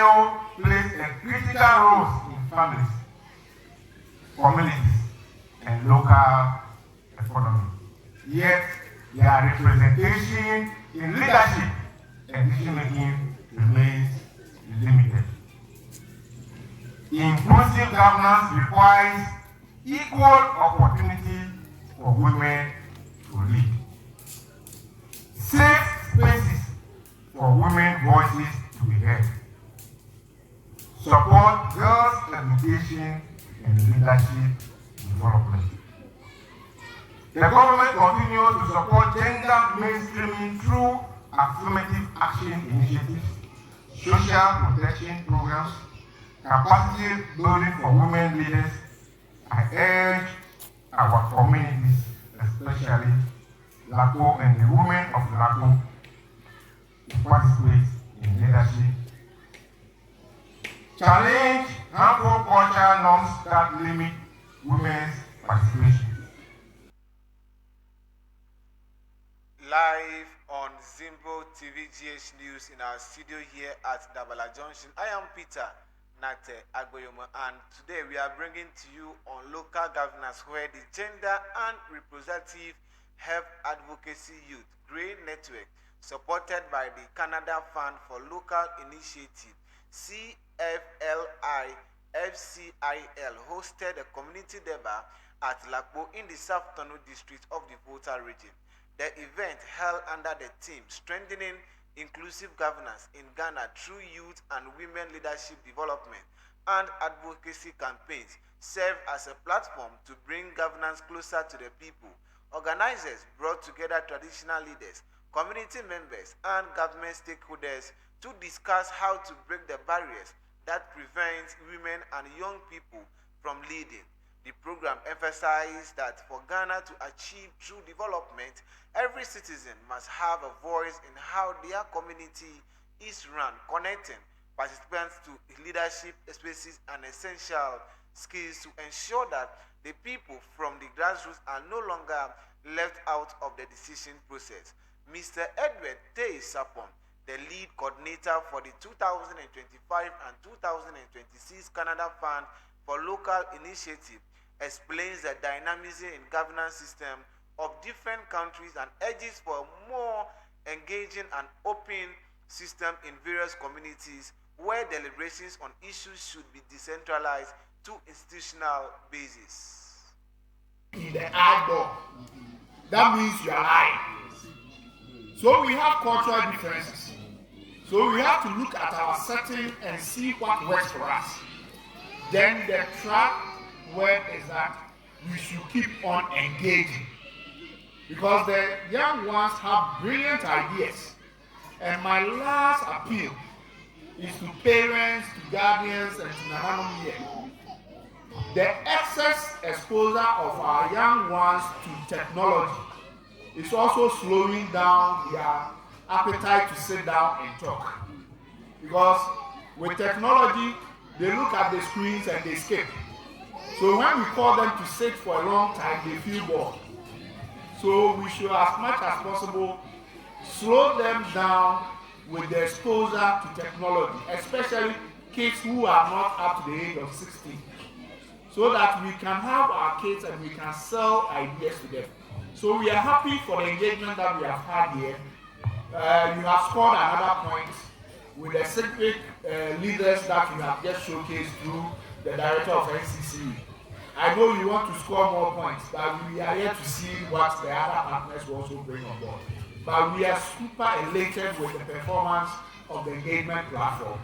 FCIL plays a critical role in families, communities, and local economy. Yet, their representation in leadership and decision-making remains limited. Inclusive governance requires equal opportunity for women to lead. Safe spaces for women voices to be heard. Support girls' education and leadership development. The government continues to support gender mainstreaming through affirmative action initiatives, social protection programs, capacity building for women leaders. I urge our communities, especially Lakpo and the women of Lakpo, to participate in leadership. Challenge harmful cultural norms that limit women's participation. Live on Zimbo TV GH News in our studio here at Dabala Junction. I am Peter Nate Agboyoma, and today we are bringing to you on local governance where the Gender and Reproductive Health Advocacy Youth Grey Network, supported by the Canada Fund for Local Initiative CFLI FCIL, hosted a community Durbar at Lakpo in the South Tongu district of the Volta region. The event, held under the theme Strengthening Inclusive Governance in Ghana through Youth and Women Leadership Development and Advocacy campaigns, served as a platform to bring governance closer to the people. Organizers brought together traditional leaders, community members, and government stakeholders to discuss how to break the barriers that prevent women and young people from leading. The program emphasized that for Ghana to achieve true development, every citizen must have a voice in how their community is run, connecting participants to leadership spaces and essential skills to ensure that the people from the grassroots are no longer left out of the decision process. Mr. Edward Tay Sapon, the lead coordinator for the 2025 and 2026 Canada Fund for Local Initiative, explains the dynamism in governance system of different countries and urges for a more engaging and open system in various communities where deliberations on issues should be decentralized to institutional basis. In the eyeball, that means you are lying. So we have cultural differences. So we have to look at our setting and see what works for us. Then the track word is that we should keep on engaging, because the young ones have brilliant ideas. And my last appeal is to parents, to guardians, and to Nahanum here. The excess exposure of our young ones to technology is also slowing down their appetite to sit down and talk. Because with technology, they look at the screens and they skip. So when we call them to sit for a long time, they feel bored. So we should, as much as possible, slow them down with the exposure to technology, especially kids who are not up to the age of 16, so that we can have our kids and we can sell ideas to them. So we are happy for the engagement that we have had here. You have scored another point with the civic leaders that you have just showcased through the director of Ncce. I know you want to score more points, but we are here to see what the other partners will also bring on board. But we are super elated with the performance of the engagement platform.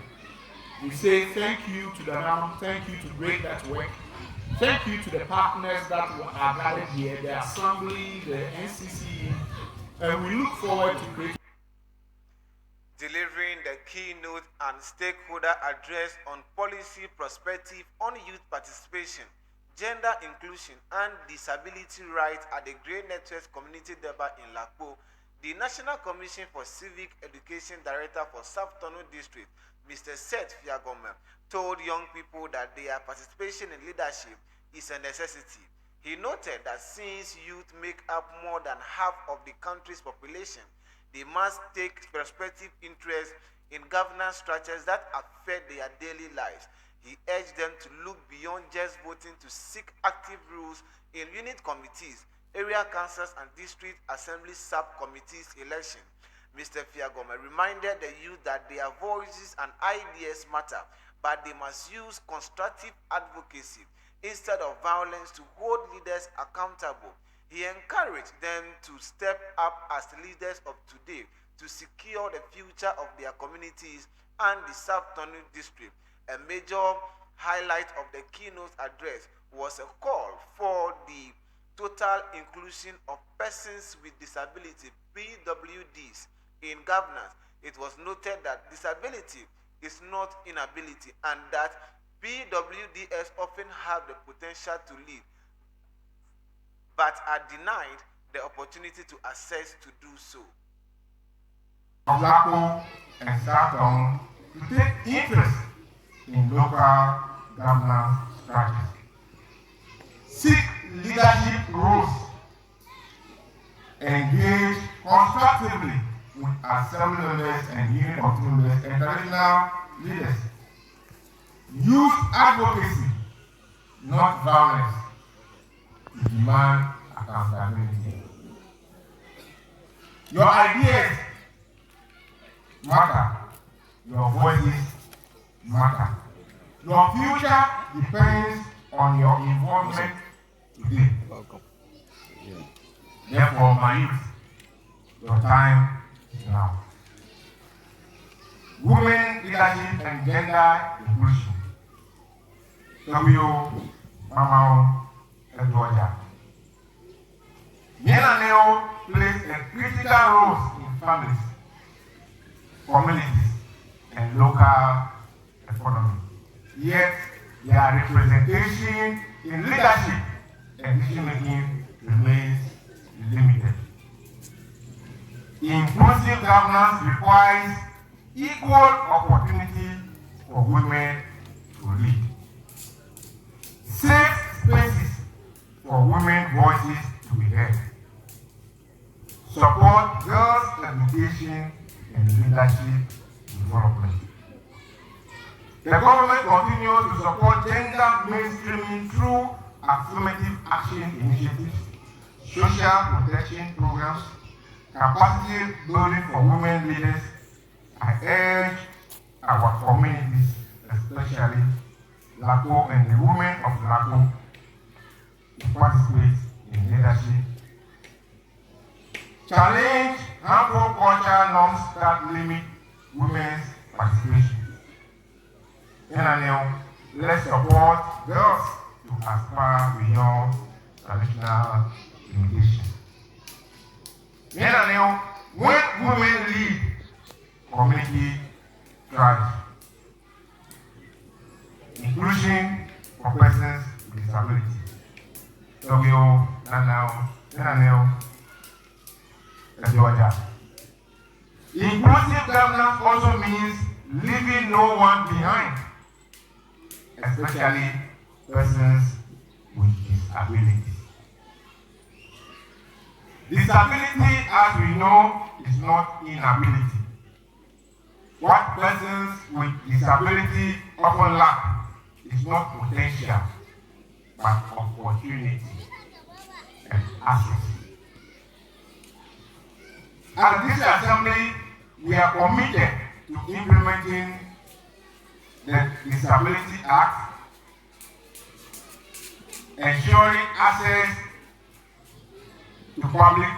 We say thank you to the NAM, thank you to Great Network, thank you to the partners that are gathered here, the Assembly, the Ncce, and we look forward to creating. Delivering the keynote and stakeholder address on policy perspective on youth participation, gender inclusion, and disability rights at the Grey Network Community Durbar in Lakpo, the National Commission for Civic Education Director for South Tongu District, Mr. Seth Fiagorme, told young people that their participation in leadership is a necessity. He noted that since youth make up more than half of the country's population, they must take prospective interest in governance structures that affect their daily lives. He urged them to look beyond just voting to seek active roles in unit committees, area councils, and district assembly subcommittees election. Mr. Fiagorme reminded the youth that their voices and ideas matter, but they must use constructive advocacy instead of violence to hold leaders accountable. He encouraged them to step up as leaders of today to secure the future of their communities and the South Tongu district. A major highlight of the keynote address was a call for the total inclusion of persons with disability, PWDs, in governance. It was noted that disability is not inability and that PWDs often have the potential to lead but are denied the opportunity to access to do so. Lakpo and South Tongu to take interest in local governance structures, seek leadership roles, engage constructively with assembly members and unit of members and traditional leaders, use advocacy, not violence, to demand accountability. Your ideas matter, your voices matter. Your future depends on your involvement today. Therefore, my youth, your time is now. Women leadership and gender inclusion. W. Mamao and Georgia. Men and Neo plays a critical role in families, communities, and local economy. Yet, their representation in leadership and decision-making remains limited. Inclusive governance requires equal opportunity for women to lead. Safe spaces for women's voices to be heard. Support girls' education and leadership development. The government continues to support gender mainstreaming through affirmative action initiatives, social protection programs, capacity building for women leaders. I urge our communities, especially Lakpo and the women of Lakpo, to participate in leadership. Challenge harmful cultural norms that limit women's participation. Let's support girls to aspire beyond traditional limitation. When women lead, community thrives. Inclusion for persons with disability. Georgia. Inclusive governance also means leaving no one behind, especially persons with disabilities. Disability, as we know, is not inability. What persons with disability often lack is not potential, but opportunity and access. At this assembly, we are committed to implementing the Disability Act, ensuring access to public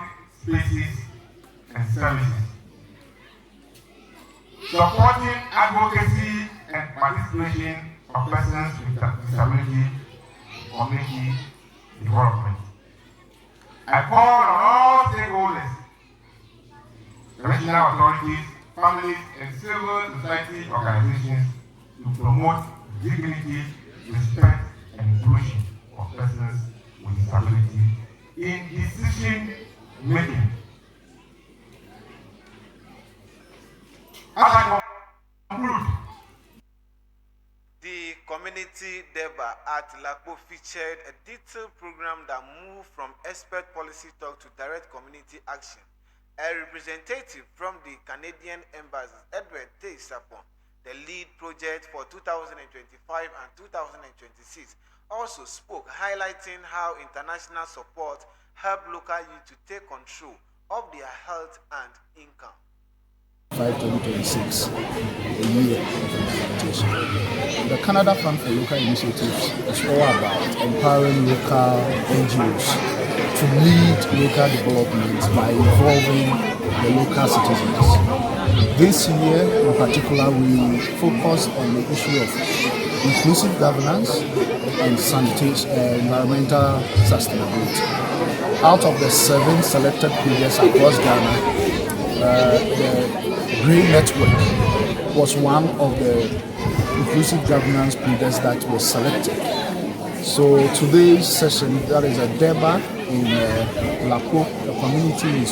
spaces and services, supporting advocacy and participation of persons with disability in community development. I call on all stakeholders, national authorities, families, and civil society organizations to promote dignity, respect, and inclusion of persons with disability in decision making. As I conclude, the community Durbar at Lakpo featured a detailed program that moved from expert policy talk to direct community action. A representative from the Canadian Embassy, Edward T. Sapon, the lead project for 2025 and 2026, also spoke, highlighting how international support helped local youth to take control of their health and income. 2026, a year of implementation. The Canada Fund for Local Initiatives is all about empowering local NGOs to lead local development by involving the local citizens. This year, in particular, we focus on the issue of inclusive governance and sanitation, environmental sustainability. Out of the 7 selected projects across Ghana, the Green Network was one of the inclusive governance projects that was selected. So today's session, that is a Durbar in Lakpo, a community in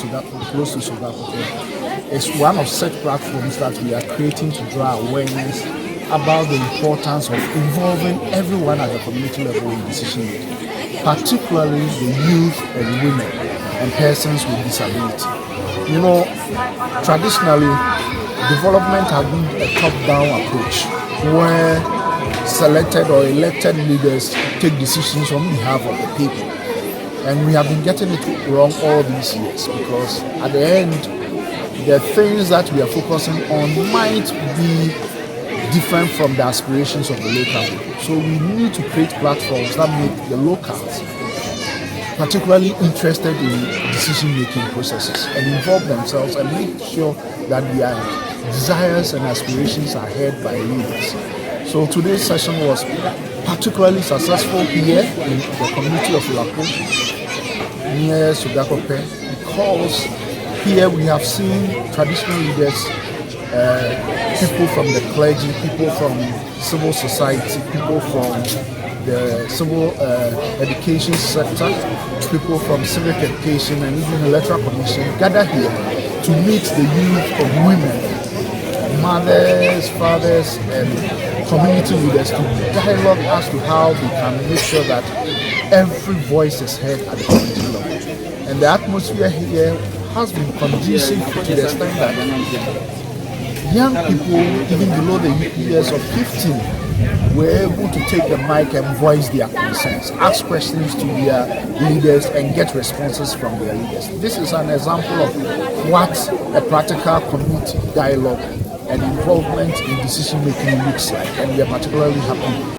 close to Fiagorme, is one of such platforms that we are creating to draw awareness about the importance of involving everyone at the community level in decision making, particularly the youth and women and persons with disability. You know, traditionally, development has been a top-down approach where selected or elected leaders take decisions on behalf of the people. And we have been getting it wrong all these years because at the end, the things that we are focusing on might be different from the aspirations of the local people. So we need to create platforms that make the locals particularly interested in decision-making processes and involve themselves and make sure that their desires and aspirations are heard by leaders. So today's session was particularly successful here in the community of Lakpo, near Fiagorme, because here we have seen traditional leaders, people from the clergy, people from civil society, people from the civil education sector, people from civic education and even the electoral commission gather here to meet the youth and women, mothers, fathers, and community leaders to dialogue as to how we can make sure that every voice is heard at the community level. And the atmosphere here has been conducive to the extent that young people, even below the years of 15, were able to take the mic and voice their concerns, ask questions to their leaders and get responses from their leaders. This is an example of what a practical community dialogue and involvement in decision making looks like, and we are particularly happy.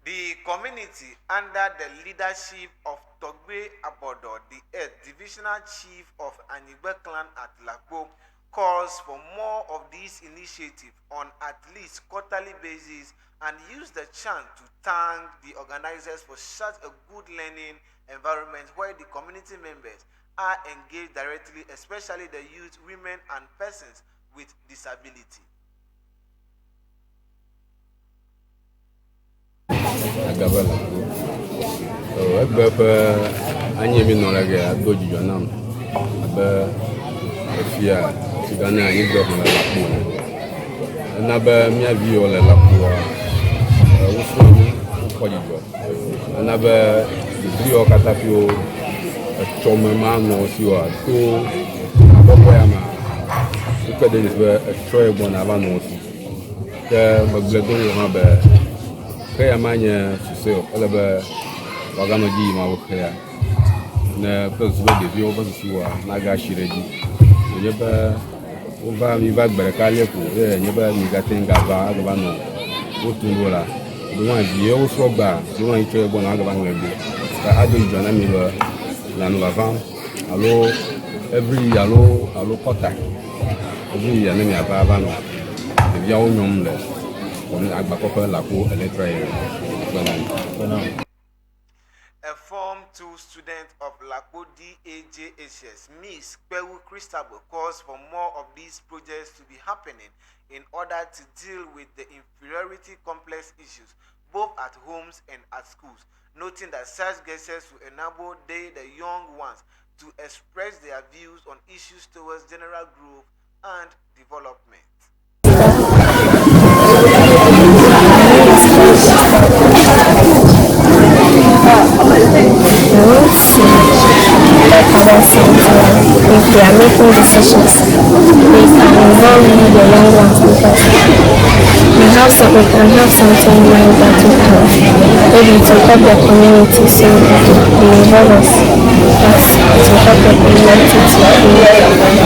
The community, under the leadership of Togbe Abodo, the 8th Divisional Chief of Anigbe Clan at Lakpo, calls for more of these initiatives on at least quarterly basis and use the chance to thank the organizers for such a good learning environment where the community members are engaged directly, especially the youth, women, and persons with disability. Ghana ni dɔbɔ le Lakpo ena be mía viwo le Lakpoa wofɔ mi wokpɔ dzidzɔ ena be ɖeviwo katã ƒiwo etsɔme ma nɔ si wa to abɔbɔ ya ma wokpe ɖe be etsɔ ye gbɔna va nɔ si ke megble do wo hã be ke ya ma nye susue o ele be wagame dzi yim awo xe ya ne kple zu be ɖeviwo ƒe susu wa naga si ɖe dzi wònye be wova mi va gbe ɖeka lie ko ye nye be mi gate ŋu gava agava nɔ wotu ɖo la ɖewo hã vie wosrɔ̃ gbea ɖewo hã yi tso gbɔna agava ŋlɔ be ke ado dzidzɔ na mi be lãnu vavam alo every alo kɔta every year ne miava ava nɔ ɖeviawo nyɔm le agbakɔƒe Lakpo electoral area. A Form 2 student of Lakpo DAJHS, Miss Pewu Christabel, calls for more of these projects to be happening in order to deal with the inferiority complex issues both at homes and at schools, noting that such gestures will enable the young ones to express their views on issues towards general growth and development. talk about something if they are making decisions, they can involve the young ones because we can have something in mind that we can maybe to help the community, so they involve us. That's to help the community to be.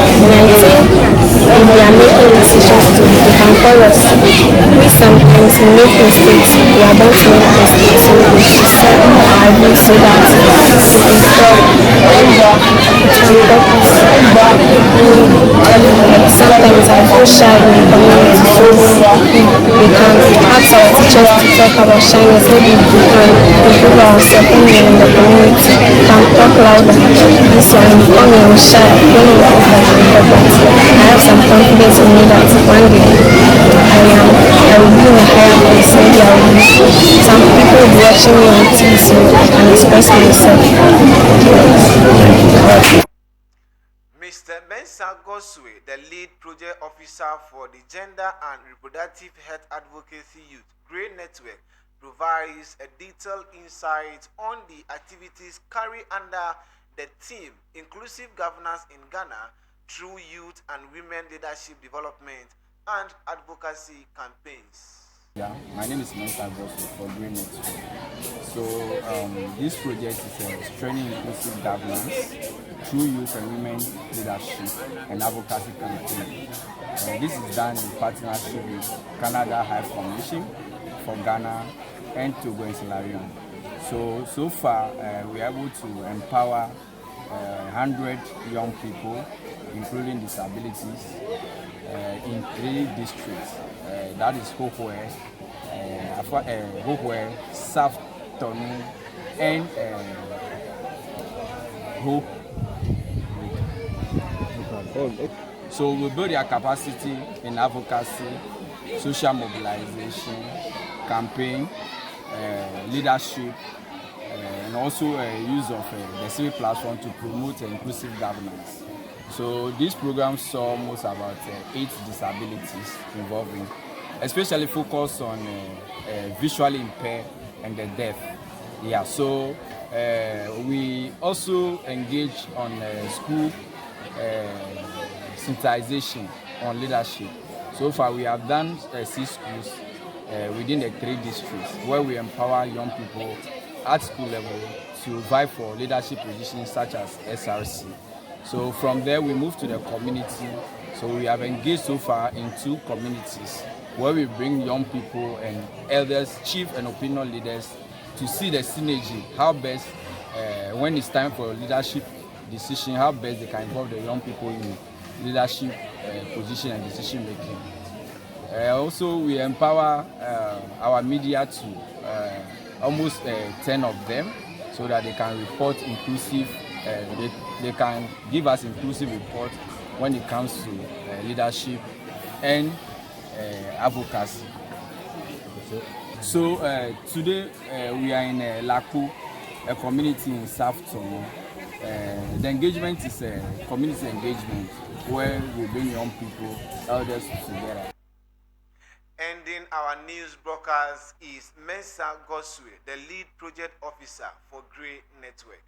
And I think if they are making decisions too, they can call us. We sometimes make mistakes, we are bound to make mistakes, so we should set our view so that it can help us. Sometimes I feel shy in the community, so we can ask our teachers to talk about shyness. Maybe we can improve our opinion in the community, can talk louder. This one, becoming shy, I don't know if that's important. I have some confidence in me that one day I will be in a higher place. Maybe I will be. Some people will be watching me on TV, so I can express myself. Mr. Mensa Goswe, the lead project officer for the Gender and Reproductive Health Advocacy Youth Grey Network, provides a detailed insight on the activities carried under the theme Inclusive Governance in Ghana through Youth and Women Leadership Development and Advocacy campaigns. Yeah, my name is Mensa Goswe for Grey Network. So this project is training inclusive governance through youth and women leadership and advocacy campaign. This is done in partnership with Canada High Commission for Ghana and Tongu and Sierra Leone. So far we are able to empower 100 young people, including disabilities, in 3 districts. That is Hohwe, South Tongu, and Hope. So we build their capacity in advocacy, social mobilization, campaign, leadership, and also use of the civic platform to promote inclusive governance. So this program saw almost about 8 disabilities involving, especially focused on visually impaired and the deaf. Yeah, so we also engage on school sensitization on leadership. So far we have done 6 schools within the 3 districts where we empower young people at school level to vie for leadership positions such as SRC. So from there we move to the community. So we have engaged so far in 2 communities where we bring young people and elders, chief and opinion leaders to see the synergy, how best when it's time for leadership decision, how best they can involve the young people in leadership position and decision making. Also we empower our media to almost 10 of them so that they can report inclusive, they can give us inclusive report when it comes to leadership and advocacy. So today we are in Lakpo, a community in South Tongu. The engagement is a community engagement where we bring young people, elders together. Ending our news broadcast is Mensa Goswe, the lead project officer for Grey Network.